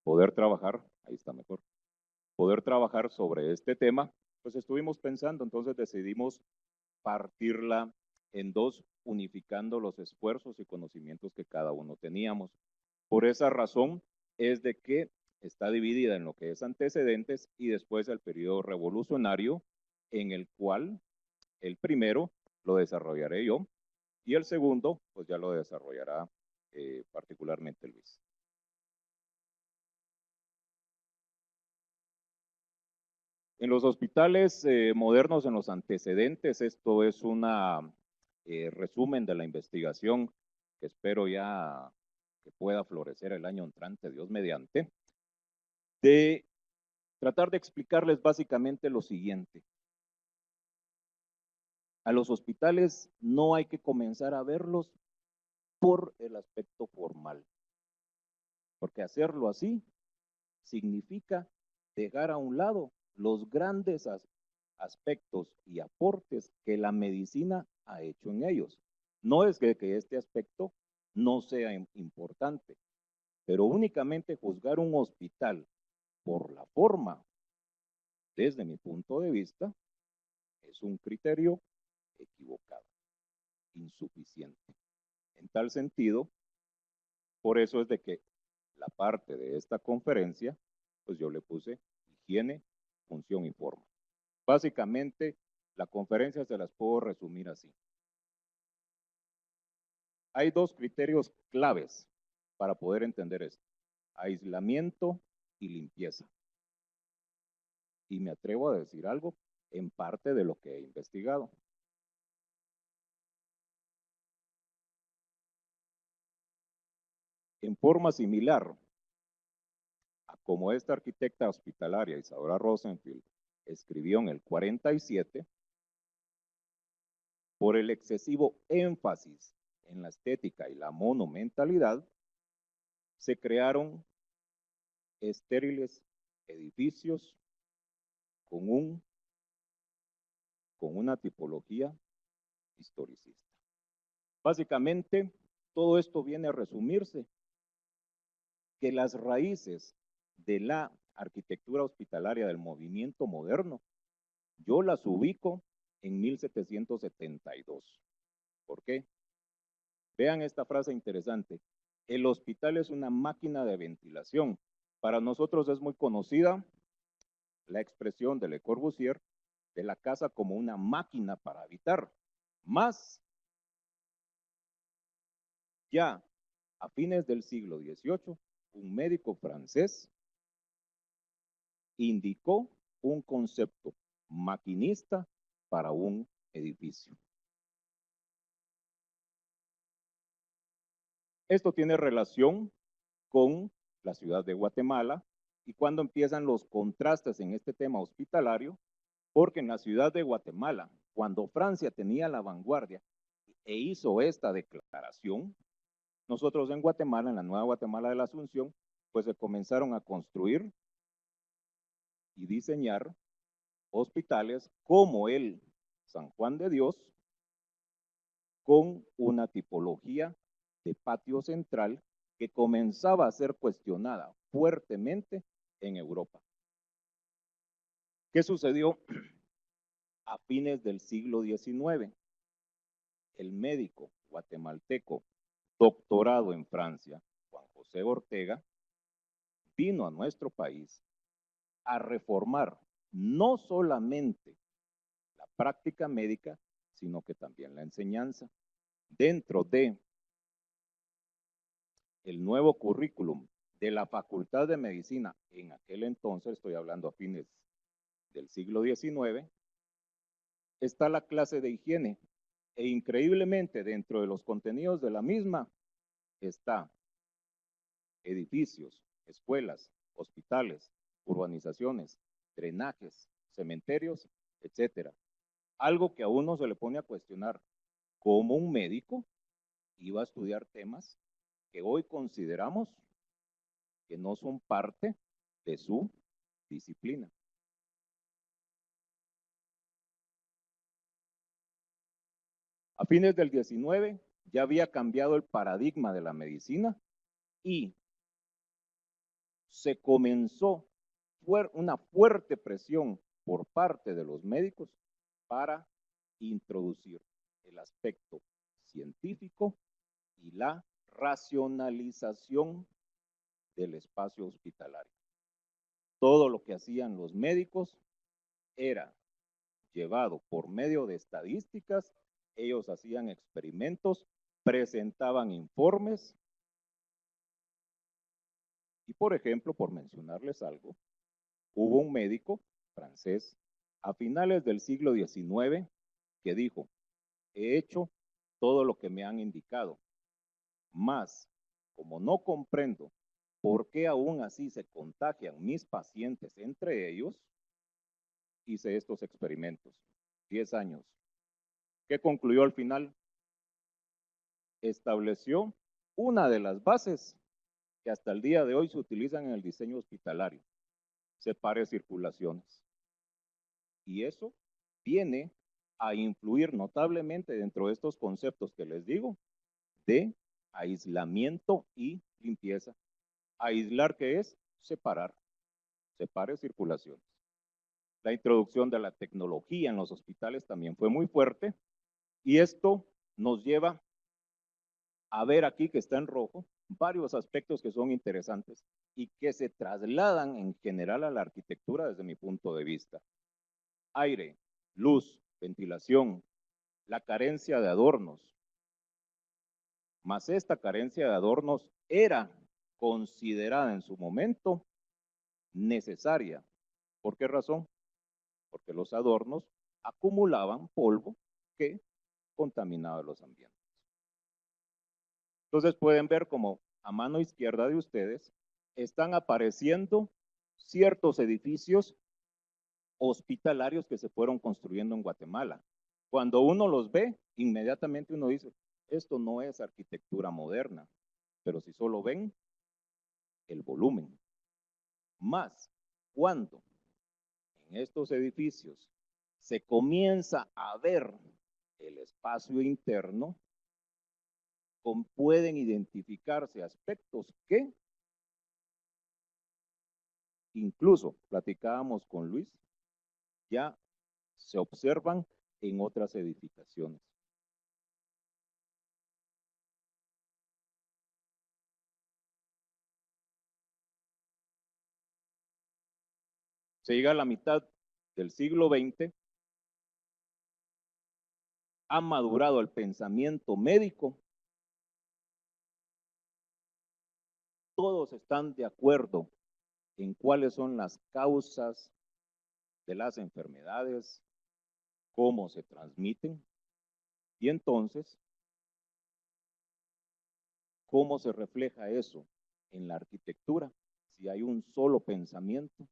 poder trabajar, ahí está mejor, poder trabajar sobre este tema, pues estuvimos pensando, entonces decidimos partirla en dos, unificando los esfuerzos y conocimientos que cada uno teníamos. Por esa razón es de que está dividida en lo que es antecedentes y después el periodo revolucionario, en el cual el primero lo desarrollaré yo y el segundo, pues ya lo desarrollará particularmente Luis. En los hospitales modernos, en los antecedentes, esto es una resumen de la investigación que espero ya que pueda florecer el año entrante, Dios mediante, de tratar de explicarles básicamente lo siguiente. A los hospitales no hay que comenzar a verlos por el aspecto formal, porque hacerlo así significa dejar a un lado los grandes aspectos y aportes que la medicina ha hecho en ellos. No es que este aspecto no sea importante, pero únicamente juzgar un hospital por la forma, desde mi punto de vista, es un criterio equivocado, insuficiente. En tal sentido, por eso es de que la parte de esta conferencia, pues yo le puse higiene, función y forma. Básicamente, la conferencia se las puedo resumir así. Hay dos criterios claves para poder entender esto: aislamiento y limpieza. Y me atrevo a decir algo en parte de lo que he investigado. En forma similar a como esta arquitecta hospitalaria Isadora Rosenfield escribió en el 47, por el excesivo énfasis en la estética y la monumentalidad, se crearon estériles edificios con una tipología historicista. Básicamente, todo esto viene a resumirse que las raíces de la arquitectura hospitalaria del movimiento moderno, yo las ubico en 1772. ¿Por qué? Vean esta frase interesante: el hospital es una máquina de ventilación. Para nosotros es muy conocida la expresión de Le Corbusier de la casa como una máquina para habitar. Más ya a fines del siglo XVIII, un médico francés indicó un concepto maquinista para un edificio. Esto tiene relación con la ciudad de Guatemala y cuando empiezan los contrastes en este tema hospitalario, porque en la ciudad de Guatemala, cuando Francia tenía la vanguardia e hizo esta declaración, nosotros en Guatemala, en la Nueva Guatemala de la Asunción, pues se comenzaron a construir y diseñar hospitales como el San Juan de Dios, con una tipología de patio central que comenzaba a ser cuestionada fuertemente en Europa. ¿Qué sucedió a fines del siglo XIX? El médico guatemalteco doctorado en Francia, Juan José Ortega, vino a nuestro país a reformar no solamente la práctica médica, sino que también la enseñanza. Dentro de el nuevo currículum de la Facultad de Medicina, en aquel entonces, estoy hablando a fines del siglo XIX, está la clase de higiene. E increíblemente, dentro de los contenidos de la misma, está edificios, escuelas, hospitales, urbanizaciones, drenajes, cementerios, etcétera. Algo que a uno se le pone a cuestionar: ¿cómo un médico iba a estudiar temas que hoy consideramos que no son parte de su disciplina? A fines del 19 ya había cambiado el paradigma de la medicina y se comenzó una fuerte presión por parte de los médicos para introducir el aspecto científico y la racionalización del espacio hospitalario. Todo lo que hacían los médicos era llevado por medio de estadísticas, ellos hacían experimentos, presentaban informes y, por ejemplo, por mencionarles algo, hubo un médico francés a finales del siglo XIX que dijo: he hecho todo lo que me han indicado, mas como no comprendo por qué aún así se contagian mis pacientes entre ellos, hice estos experimentos. 10 años. ¿Qué concluyó al final? Estableció una de las bases que hasta el día de hoy se utilizan en el diseño hospitalario: separe circulaciones. Y eso viene a influir notablemente dentro de estos conceptos que les digo de aislamiento y limpieza. Aislar, ¿qué es? Separar. Separe circulaciones. La introducción de la tecnología en los hospitales también fue muy fuerte, y esto nos lleva a ver aquí, que está en rojo, varios aspectos que son interesantes y que se trasladan en general a la arquitectura desde mi punto de vista. Aire, luz, ventilación, la carencia de adornos. Mas esta carencia de adornos era considerada en su momento necesaria. ¿Por qué razón? Porque los adornos acumulaban polvo que contaminaba los ambientes. Entonces pueden ver como a mano izquierda de ustedes están apareciendo ciertos edificios hospitalarios que se fueron construyendo en Guatemala. Cuando uno los ve, inmediatamente uno dice: esto no es arquitectura moderna, pero si solo ven el volumen. Más cuando en estos edificios se comienza a ver el espacio interno, pueden identificarse aspectos que incluso platicábamos con Luis, ya se observan en otras edificaciones. Se llega a la mitad del siglo XX, ha madurado el pensamiento médico, todos están de acuerdo en cuáles son las causas de las enfermedades, cómo se transmiten, y entonces, ¿cómo se refleja eso en la arquitectura? Si hay un solo pensamiento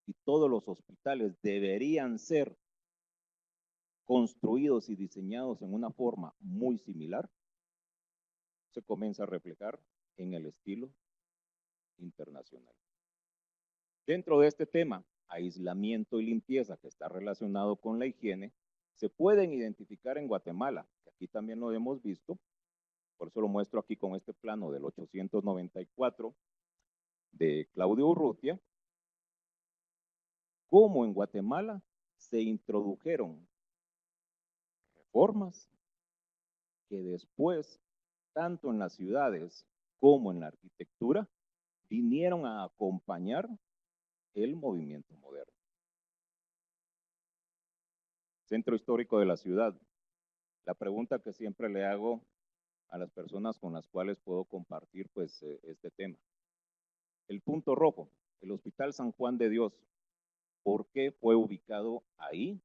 y todos los hospitales deberían ser construidos y diseñados en una forma muy similar, se comienza a reflejar en el estilo internacional. Dentro de este tema, aislamiento y limpieza, que está relacionado con la higiene, se pueden identificar en Guatemala, que aquí también lo hemos visto, por eso lo muestro aquí con este plano del 894 de Claudio Urrutia, cómo en Guatemala se introdujeron reformas que después, tanto en las ciudades como en la arquitectura, vinieron a acompañar el movimiento moderno. Centro histórico de la ciudad. La pregunta que siempre le hago a las personas con las cuales puedo compartir pues este tema. El punto rojo, el Hospital San Juan de Dios. ¿Por qué fue ubicado ahí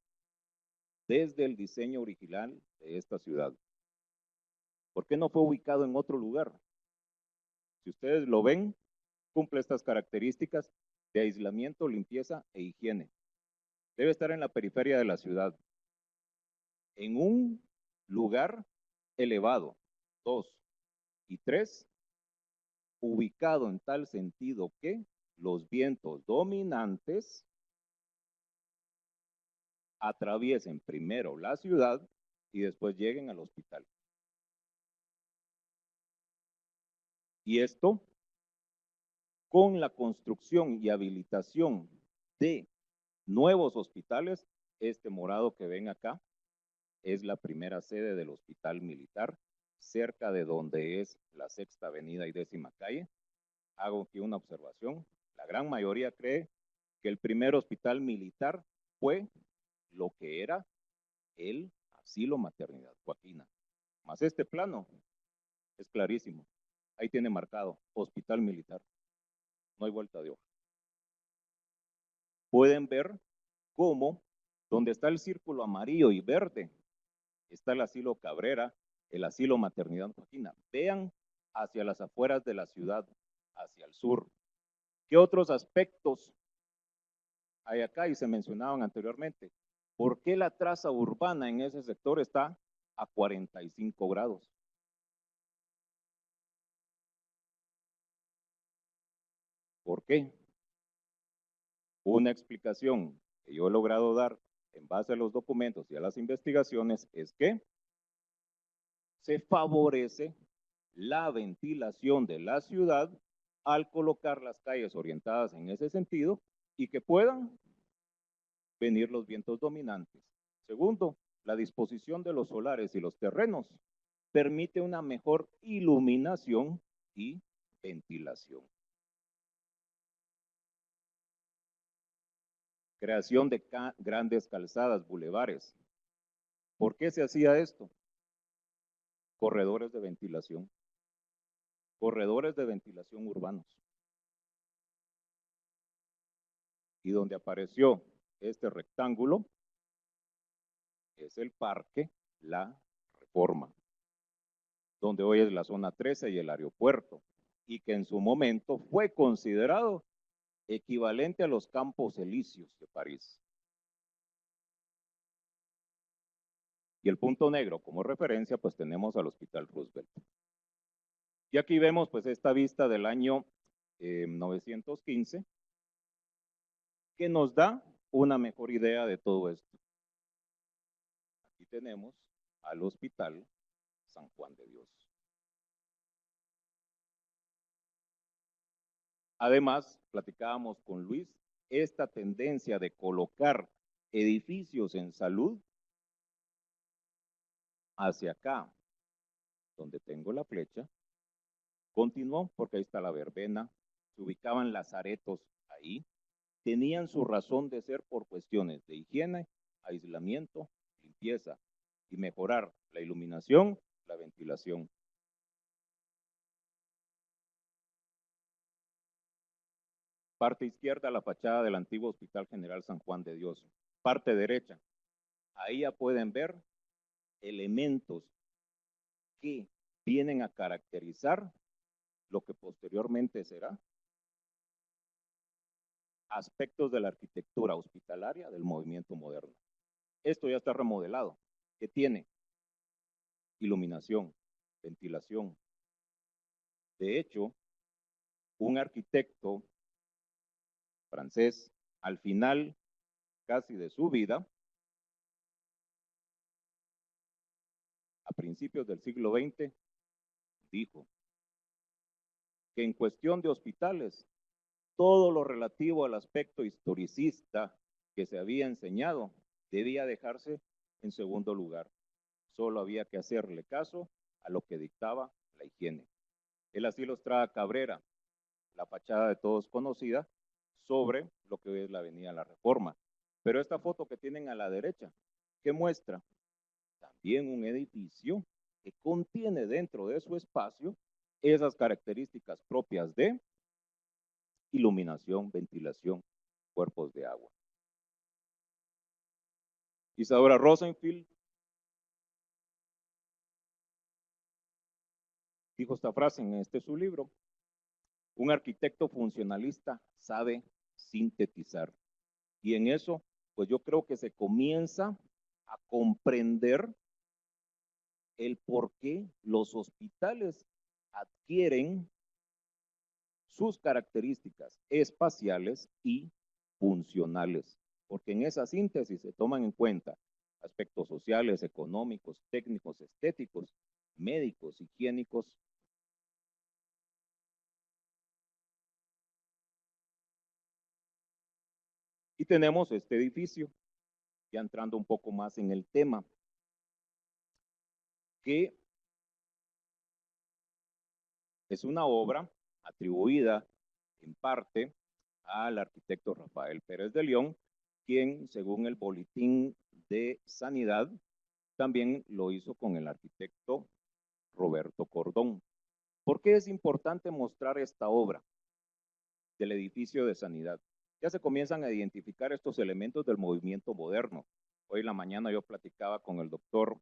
desde el diseño original de esta ciudad? ¿Por qué no fue ubicado en otro lugar? Si ustedes lo ven, cumple estas características de aislamiento, limpieza e higiene. Debe estar en la periferia de la ciudad, en un lugar elevado. 2 y 3, ubicado en tal sentido que los vientos dominantes atraviesen primero la ciudad y después lleguen al hospital. Y esto con la construcción y habilitación de nuevos hospitales. Este morado que ven acá es la primera sede del Hospital Militar, cerca de donde es la Sexta Avenida y 10ª Calle. Hago aquí una observación. La gran mayoría cree que el primer hospital militar fue lo que era el asilo maternidad Joaquina. Más este plano es clarísimo. Ahí tiene marcado Hospital Militar. No hay vuelta de hoja. Pueden ver cómo, donde está el círculo amarillo y verde, está el asilo Cabrera, el asilo maternidad Joaquina. Vean hacia las afueras de la ciudad, hacia el sur. ¿Qué otros aspectos hay acá y se mencionaban anteriormente? ¿Por qué la traza urbana en ese sector está a 45 grados? ¿Por qué? Una explicación que yo he logrado dar en base a los documentos y a las investigaciones es que se favorece la ventilación de la ciudad al colocar las calles orientadas en ese sentido y que puedan venir los vientos dominantes. Segundo, la disposición de los solares y los terrenos permite una mejor iluminación y ventilación. Creación de grandes calzadas, bulevares. ¿Por qué se hacía esto? Corredores de ventilación. Corredores de ventilación urbanos. Y donde apareció este rectángulo es el Parque La Reforma, donde hoy es la zona 13 y el aeropuerto, y que en su momento fue considerado equivalente a los Campos Elíseos de París. Y el punto negro como referencia, pues tenemos al Hospital Roosevelt. Y aquí vemos pues esta vista del año 915, que nos da una mejor idea de todo esto. Aquí tenemos al Hospital San Juan de Dios. Además, platicábamos con Luis, esta tendencia de colocar edificios en salud hacia acá, donde tengo la flecha, continuó porque ahí está la verbena, se ubicaban lazaretos ahí, tenían su razón de ser por cuestiones de higiene, aislamiento, limpieza y mejorar la iluminación, la ventilación. Parte izquierda, la fachada del antiguo Hospital General San Juan de Dios. Parte derecha, ahí ya pueden ver elementos que vienen a caracterizar lo que posteriormente será aspectos de la arquitectura hospitalaria del movimiento moderno. Esto ya está remodelado. ¿Qué tiene? Iluminación, ventilación. De hecho, un arquitecto francés, al final casi de su vida, a principios del siglo XX, dijo que en cuestión de hospitales, todo lo relativo al aspecto historicista que se había enseñado debía dejarse en segundo lugar. Solo había que hacerle caso a lo que dictaba la higiene. El asilo Estrada Cabrera, la fachada de todos conocida, sobre lo que es la avenida La Reforma. Pero esta foto que tienen a la derecha, ¿qué muestra? También un edificio que contiene dentro de su espacio esas características propias de iluminación, ventilación, cuerpos de agua. Isadora Rosenfield dijo esta frase en su libro: un arquitecto funcionalista sabe sintetizar. Y en eso, pues yo creo que se comienza a comprender el por qué los hospitales adquieren sus características espaciales y funcionales, porque en esa síntesis se toman en cuenta aspectos sociales, económicos, técnicos, estéticos, médicos, higiénicos Y tenemos este edificio, ya entrando un poco más en el tema, que es una obra atribuida en parte al arquitecto Rafael Pérez de León, quien, según el Boletín de Sanidad, también lo hizo con el arquitecto Roberto Cordón. ¿Por qué es importante mostrar esta obra del edificio de Sanidad? Ya se comienzan a identificar estos elementos del movimiento moderno. Hoy en la mañana yo platicaba con el doctor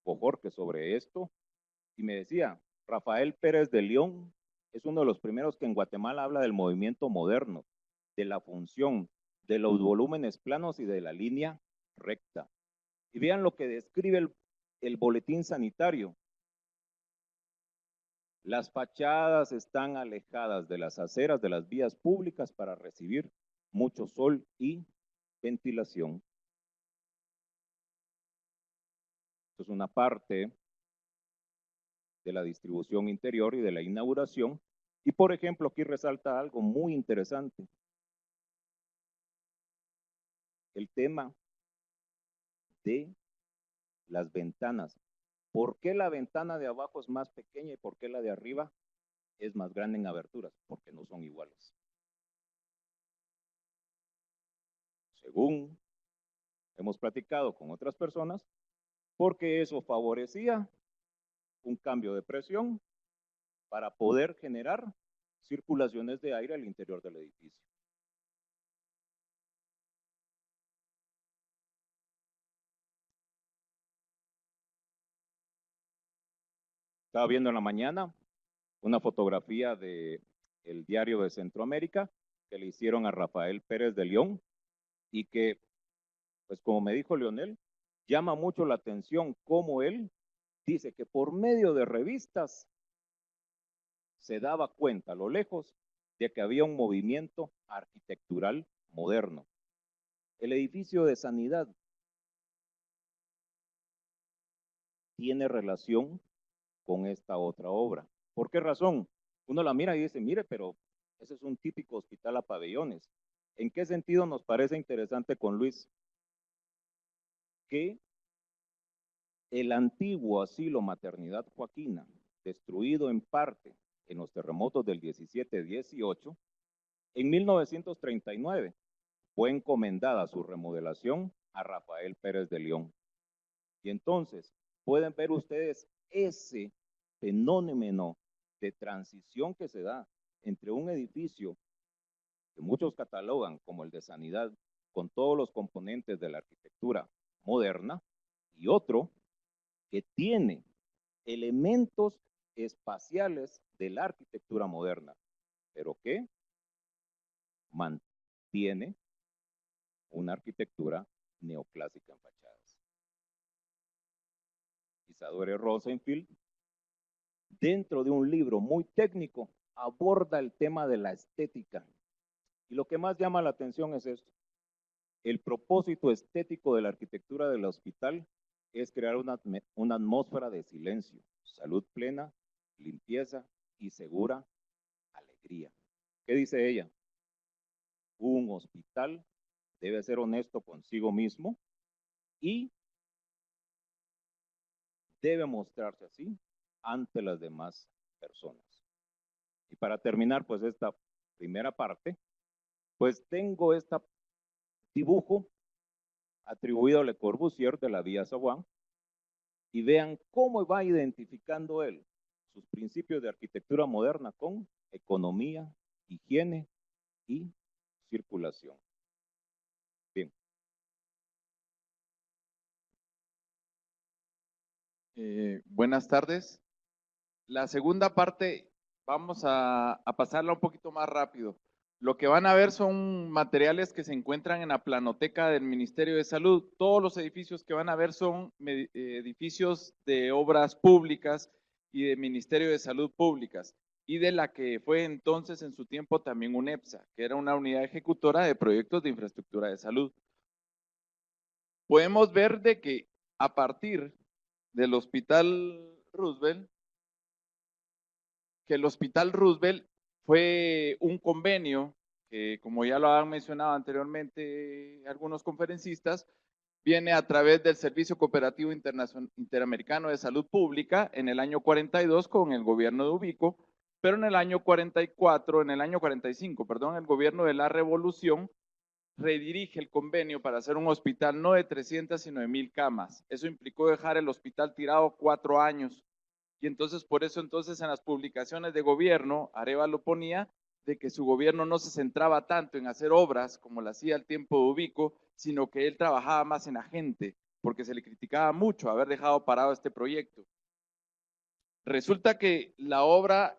Bojorque sobre esto y me decía, Rafael Pérez de León es uno de los primeros que en Guatemala habla del movimiento moderno, de la función, de los volúmenes planos y de la línea recta. Y vean lo que describe el boletín sanitario. Las fachadas están alejadas de las aceras de las vías públicas para recibir mucho sol y ventilación. Esto es una parte de la distribución interior y de la inauguración. Y por ejemplo, aquí resalta algo muy interesante. El tema de las ventanas. ¿Por qué la ventana de abajo es más pequeña y por qué la de arriba es más grande en aberturas? Porque no son iguales. Según hemos platicado con otras personas, porque eso favorecía un cambio de presión para poder generar circulaciones de aire al interior del edificio. Estaba viendo en la mañana una fotografía de el Diario de Centroamérica que le hicieron a Rafael Pérez de León y que, pues como me dijo Leonel, llama mucho la atención cómo él dice que por medio de revistas se daba cuenta a lo lejos de que había un movimiento arquitectural moderno. El edificio de Sanidad tiene relación con esta otra obra. ¿Por qué razón? Uno la mira y dice, mire, pero ese es un típico hospital a pabellones. ¿En qué sentido nos parece interesante con Luis? Que el antiguo asilo Maternidad Joaquina, destruido en parte en los terremotos del 17-18, en 1939 fue encomendada su remodelación a Rafael Pérez de León. Y entonces pueden ver ustedes ese fenómeno de transición que se da entre un edificio que muchos catalogan como el de Sanidad, con todos los componentes de la arquitectura moderna, y otro que tiene elementos espaciales de la arquitectura moderna, pero que mantiene una arquitectura neoclásica en fachadas. Isadora Rosenfield, dentro de un libro muy técnico, aborda el tema de la estética. Y lo que más llama la atención es esto. El propósito estético de la arquitectura del hospital es crear una atmósfera de silencio, salud plena, limpieza y segura alegría. ¿Qué dice ella? Un hospital debe ser honesto consigo mismo y debe mostrarse así ante las demás personas. Y para terminar, pues esta primera parte, pues tengo este dibujo atribuido a Le Corbusier de la Vía Savoie y vean cómo va identificando él sus principios de arquitectura moderna con economía, higiene y circulación. Bien. Buenas tardes. La segunda parte vamos a pasarla un poquito más rápido. Lo que van a ver son materiales que se encuentran en la planoteca del Ministerio de Salud. Todos los edificios que van a ver son edificios de obras públicas y de Ministerio de Salud públicas y de la que fue entonces en su tiempo también UNEPSA, que era una unidad ejecutora de proyectos de infraestructura de salud. Podemos ver de que a partir del Hospital Roosevelt, que el Hospital Roosevelt fue un convenio que como ya lo han mencionado anteriormente algunos conferencistas, viene a través del Servicio Cooperativo Interamericano de Salud Pública en el año 42 con el gobierno de Ubico, pero en el año 44, en el año 45, perdón, el gobierno de la Revolución redirige el convenio para hacer un hospital no de 300, sino de 1000 camas. Eso implicó dejar el hospital tirado 4 años. Y entonces, por eso entonces en las publicaciones de gobierno, Arévalo ponía de que su gobierno no se centraba tanto en hacer obras como lo hacía el tiempo de Ubico, sino que él trabajaba más en la gente, porque se le criticaba mucho haber dejado parado este proyecto. Resulta que la obra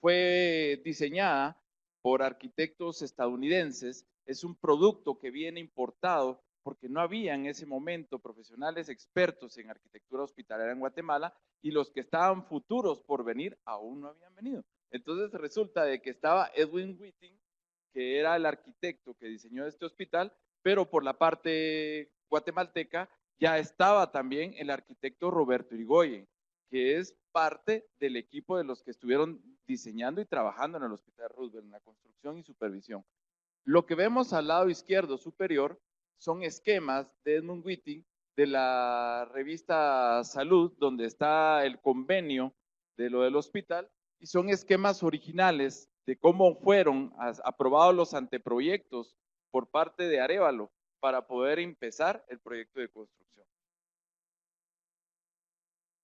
fue diseñada por arquitectos estadounidenses, es un producto que viene importado porque no había en ese momento profesionales expertos en arquitectura hospitalaria en Guatemala y los que estaban futuros por venir aún no habían venido. Entonces resulta de que estaba Edwin Whiting, que era el arquitecto que diseñó este hospital, pero por la parte guatemalteca ya estaba también el arquitecto Roberto Irigoyen, que es parte del equipo de los que estuvieron diseñando y trabajando en el Hospital Roosevelt, en la construcción y supervisión. Lo que vemos al lado izquierdo superior son esquemas de Edmund Whiting de la revista Salud, donde está el convenio de lo del hospital, y son esquemas originales de cómo fueron aprobados los anteproyectos por parte de Arévalo para poder empezar el proyecto de construcción.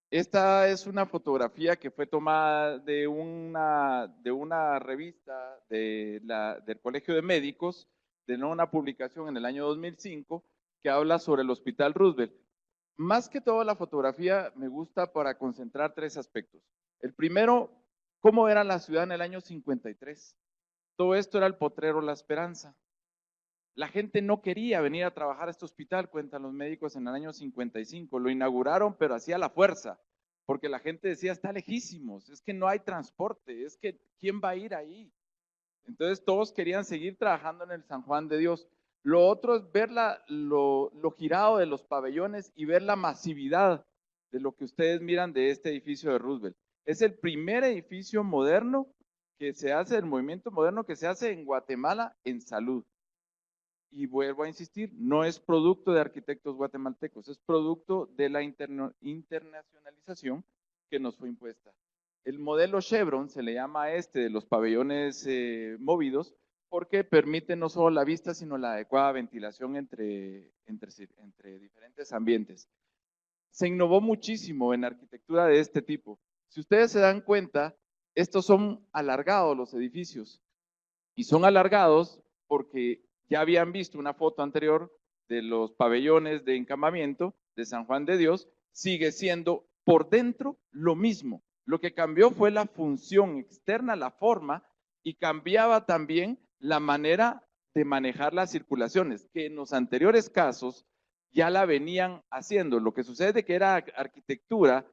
Esta es una fotografía que fue tomada de una revista del Colegio de Médicos, de una publicación en el año 2005, que habla sobre el Hospital Roosevelt. Más que todo la fotografía me gusta para concentrar 3 aspectos. El primero, cómo era la ciudad en el año 53. Todo esto era el potrero La Esperanza. La gente no quería venir a trabajar a este hospital, cuentan los médicos en el año 55. Lo inauguraron, pero hacía la fuerza, porque la gente decía, está lejísimos, es que no hay transporte, es que ¿quién va a ir ahí? Entonces todos querían seguir trabajando en el San Juan de Dios. Lo otro es ver lo girado de los pabellones y ver la masividad de lo que ustedes miran de este edificio de Roosevelt. Es el primer edificio moderno que se hace, el movimiento moderno que se hace en Guatemala en salud. Y vuelvo a insistir, no es producto de arquitectos guatemaltecos, es producto de la internacionalización que nos fue impuesta. El modelo Chevron se le llama a este de los pabellones movidos porque permite no solo la vista, sino la adecuada ventilación entre diferentes ambientes. Se innovó muchísimo en arquitectura de este tipo. Si ustedes se dan cuenta, estos son alargados los edificios y son alargados porque ya habían visto una foto anterior de los pabellones de encamamiento de San Juan de Dios, sigue siendo por dentro lo mismo. Lo que cambió fue la función externa, la forma, y cambiaba también la manera de manejar las circulaciones, que en los anteriores casos ya la venían haciendo. Lo que sucede es que era arquitectura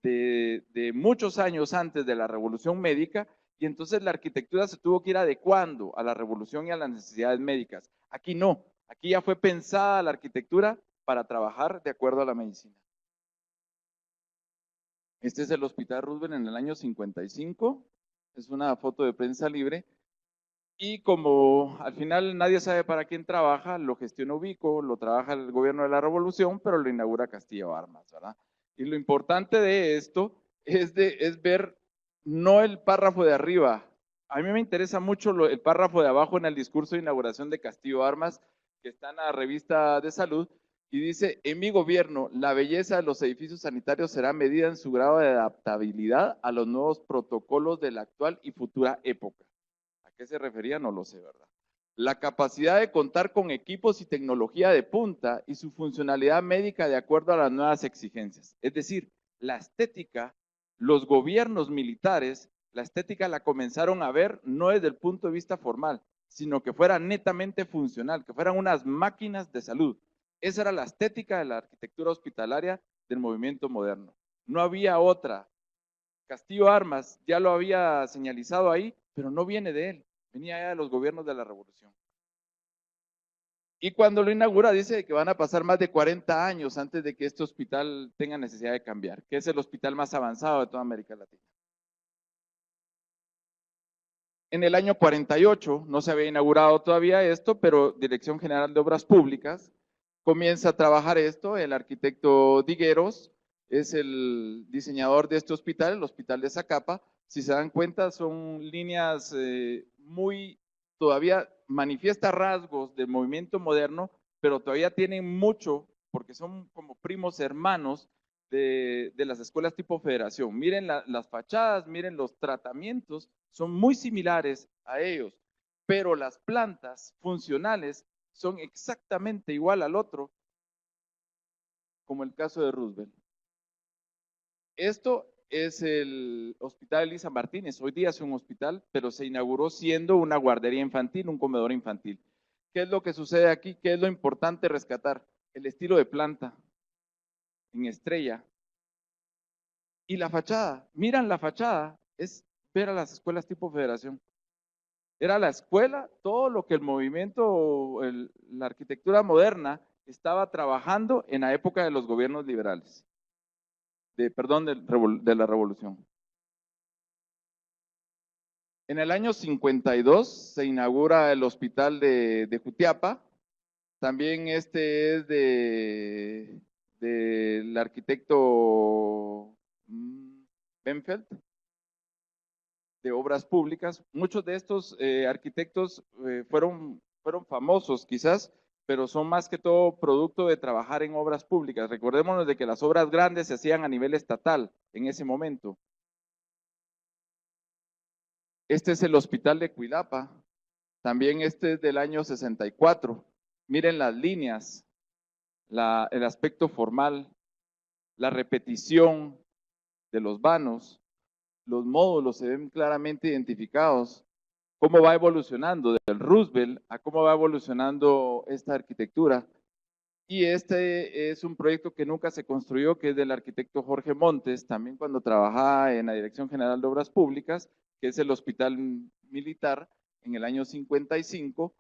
de muchos años antes de la Revolución Médica, y entonces la arquitectura se tuvo que ir adecuando a la revolución y a las necesidades médicas. Aquí no, aquí ya fue pensada la arquitectura para trabajar de acuerdo a la medicina. Este es el Hospital Roosevelt en el año 55, es una foto de prensa libre, y como al final nadie sabe para quién trabaja, lo gestiona Ubico, lo trabaja el gobierno de la revolución, pero lo inaugura Castillo Armas, ¿verdad? Y lo importante de esto es ver no el párrafo de arriba. A mí me interesa mucho el párrafo de abajo en el discurso de inauguración de Castillo Armas, que está en la revista de salud, y dice, en mi gobierno, la belleza de los edificios sanitarios será medida en su grado de adaptabilidad a los nuevos protocolos de la actual y futura época. ¿A qué se refería? No lo sé, ¿verdad? La capacidad de contar con equipos y tecnología de punta y su funcionalidad médica de acuerdo a las nuevas exigencias. Es decir, la estética, los gobiernos militares, la estética la comenzaron a ver no desde el punto de vista formal, sino que fuera netamente funcional, que fueran unas máquinas de salud. Esa era la estética de la arquitectura hospitalaria del movimiento moderno. No había otra. Castillo Armas ya lo había señalizado ahí, pero no viene de él, venía ya de los gobiernos de la revolución. Y cuando lo inaugura dice que van a pasar más de 40 años antes de que este hospital tenga necesidad de cambiar, que es el hospital más avanzado de toda América Latina. En el año 48, no se había inaugurado todavía esto, pero Dirección General de Obras Públicas comienza a trabajar esto. El arquitecto Digueros es el diseñador de este hospital, el Hospital de Zacapa. Si se dan cuenta, son líneas todavía manifiesta rasgos del movimiento moderno, pero todavía tienen mucho, porque son como primos hermanos de las escuelas tipo federación. Miren las fachadas, miren los tratamientos, son muy similares a ellos, pero las plantas funcionales son exactamente igual al otro, como el caso de Roosevelt. Esto es el Hospital Elisa Martínez. Hoy día es un hospital, pero se inauguró siendo una guardería infantil, un comedor infantil. ¿Qué es lo que sucede aquí? ¿Qué es lo importante rescatar? El estilo de planta en estrella. Y la fachada, miran la fachada, es ver a las escuelas tipo federación. Era la escuela, todo lo que el movimiento, la arquitectura moderna estaba trabajando en la época de los gobiernos liberales, de la revolución. En el año 52 se inaugura el hospital de Jutiapa. También este es del arquitecto Benfeld, de obras públicas. Muchos de estos arquitectos fueron famosos quizás, pero son más que todo producto de trabajar en obras públicas. Recordémonos de que las obras grandes se hacían a nivel estatal en ese momento. Este es el hospital de Cuilapa. También este es del año 64. Miren las líneas, el aspecto formal, la repetición de los vanos, los módulos se ven claramente identificados. Cómo va evolucionando del Roosevelt a cómo va evolucionando esta arquitectura. Y este es un proyecto que nunca se construyó, que es del arquitecto Jorge Montes, también cuando trabajaba en la Dirección General de Obras Públicas, que es el Hospital Militar, en el año 55.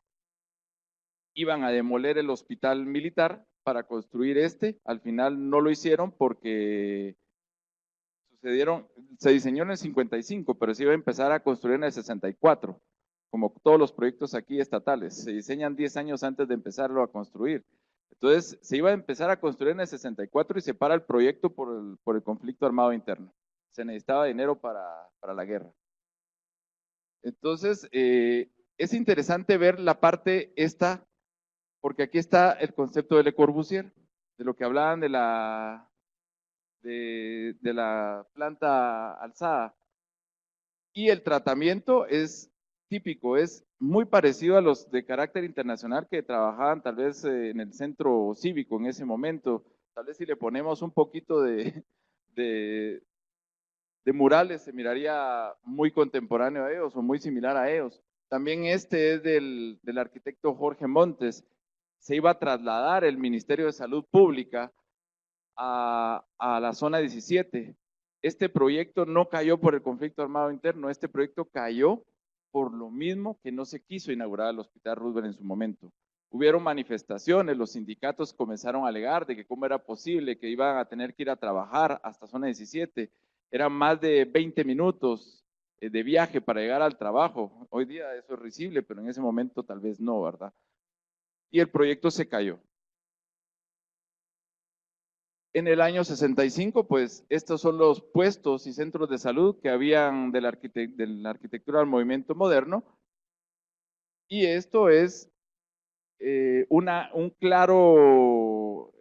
Iban a demoler el Hospital Militar para construir este. Al final no lo hicieron porque se diseñó en el 55, pero se iba a empezar a construir en el 64, como todos los proyectos aquí estatales. Se diseñan 10 años antes de empezarlo a construir. Entonces, se iba a empezar a construir en el 64 y se para el proyecto por el conflicto armado interno. Se necesitaba dinero para la guerra. Entonces, es interesante ver la parte esta, porque aquí está el concepto de Le Corbusier, de lo que hablaban de la planta alzada. Y el tratamiento es típico, es muy parecido a los de carácter internacional que trabajaban tal vez en el centro cívico en ese momento. Tal vez si le ponemos un poquito de murales se miraría muy contemporáneo a ellos o muy similar a ellos. También este es del arquitecto Jorge Montes. Se iba a trasladar el Ministerio de Salud Pública a la zona 17. Este proyecto no cayó por el conflicto armado interno, este proyecto cayó por lo mismo que no se quiso inaugurar el Hospital Roosevelt en su momento. Hubieron manifestaciones, los sindicatos comenzaron a alegar de que cómo era posible que iban a tener que ir a trabajar hasta zona 17. Eran más de 20 minutos de viaje para llegar al trabajo. Hoy día eso es risible, pero en ese momento tal vez no, ¿verdad? Y el proyecto se cayó. En el año 65, pues estos son los puestos y centros de salud que habían de la arquitectura del movimiento moderno. Y esto es un claro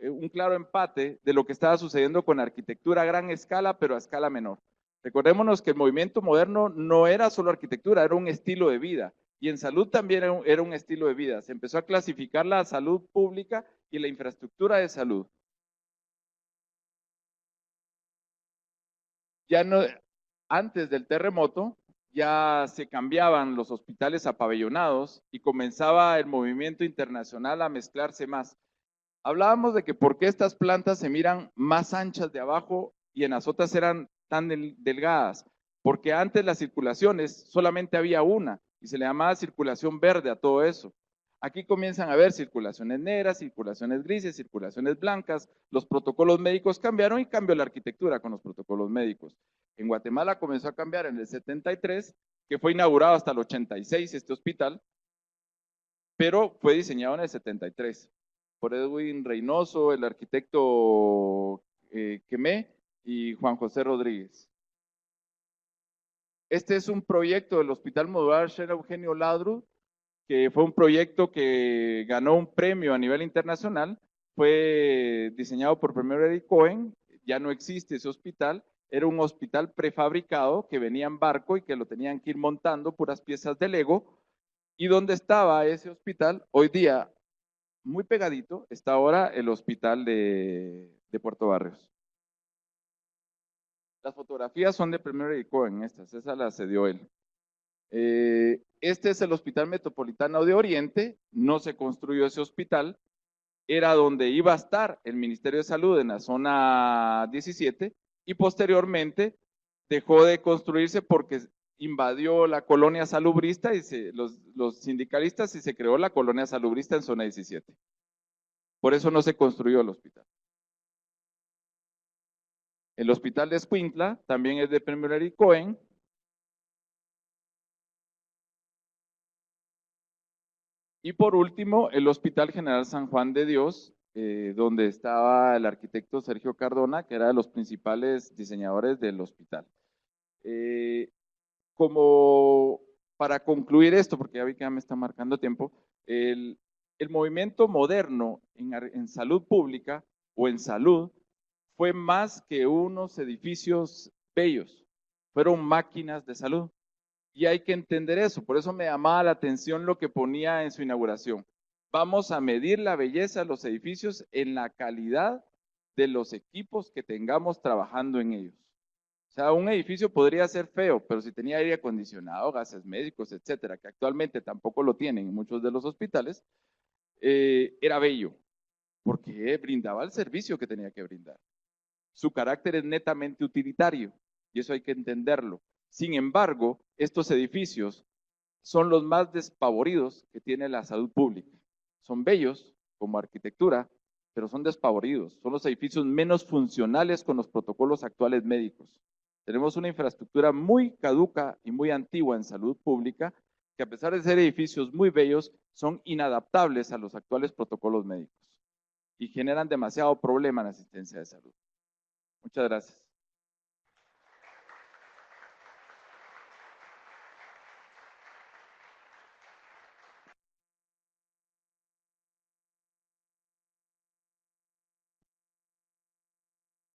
empate de lo que estaba sucediendo con arquitectura a gran escala, pero a escala menor. Recordémonos que el movimiento moderno no era solo arquitectura, era un estilo de vida. Y en salud también era un estilo de vida. Se empezó a clasificar la salud pública y la infraestructura de salud. Ya no, antes del terremoto, ya se cambiaban los hospitales a pabellonados y comenzaba el movimiento internacional a mezclarse más. Hablábamos de que por qué estas plantas se miran más anchas de abajo y en las otras eran tan delgadas, porque antes las circulaciones solamente había una y se le llamaba circulación verde a todo eso. Aquí comienzan a haber circulaciones negras, circulaciones grises, circulaciones blancas. Los protocolos médicos cambiaron y cambió la arquitectura con los protocolos médicos. En Guatemala comenzó a cambiar en el 73 que fue inaugurado hasta el 86 este hospital, pero fue diseñado en el 73 por Edwin Reynoso, el arquitecto Quemé y Juan José Rodríguez. Este es un proyecto del Hospital Modular Sher Eugenio Ladru, que fue un proyecto que ganó un premio a nivel internacional. Fue diseñado por primero Eric Cohen, ya no existe ese hospital, era un hospital prefabricado que venía en barco y que lo tenían que ir montando puras piezas de Lego. Y donde estaba ese hospital, hoy día, muy pegadito, está ahora el hospital de Puerto Barrios. Las fotografías son de primero Eric Cohen, esa la cedió él. Este es el Hospital Metropolitano de Oriente, no se construyó ese hospital, era donde iba a estar el Ministerio de Salud en la zona 17 y posteriormente dejó de construirse porque invadió la colonia salubrista y los sindicalistas y se creó la colonia salubrista en zona 17. Por eso no se construyó el hospital. El hospital de Escuintla también es de primero Eric Cohen. Y por último, el Hospital General San Juan de Dios, donde estaba el arquitecto Sergio Cardona, que era de los principales diseñadores del hospital. Como para concluir esto, porque ya vi que ya me está marcando tiempo, el movimiento moderno en salud pública o en salud fue más que unos edificios bellos, fueron máquinas de salud. Y hay que entender eso, por eso me llamaba la atención lo que ponía en su inauguración. Vamos a medir la belleza de los edificios en la calidad de los equipos que tengamos trabajando en ellos. O sea, un edificio podría ser feo, pero si tenía aire acondicionado, gases médicos, etcétera, que actualmente tampoco lo tienen en muchos de los hospitales, era bello, porque brindaba el servicio que tenía que brindar. Su carácter es netamente utilitario, y eso hay que entenderlo. Sin embargo, estos edificios son los más despavoridos que tiene la salud pública. Son bellos como arquitectura, pero son despavoridos. Son los edificios menos funcionales con los protocolos actuales médicos. Tenemos una infraestructura muy caduca y muy antigua en salud pública, que a pesar de ser edificios muy bellos, son inadaptables a los actuales protocolos médicos y generan demasiado problema en la asistencia de salud. Muchas gracias.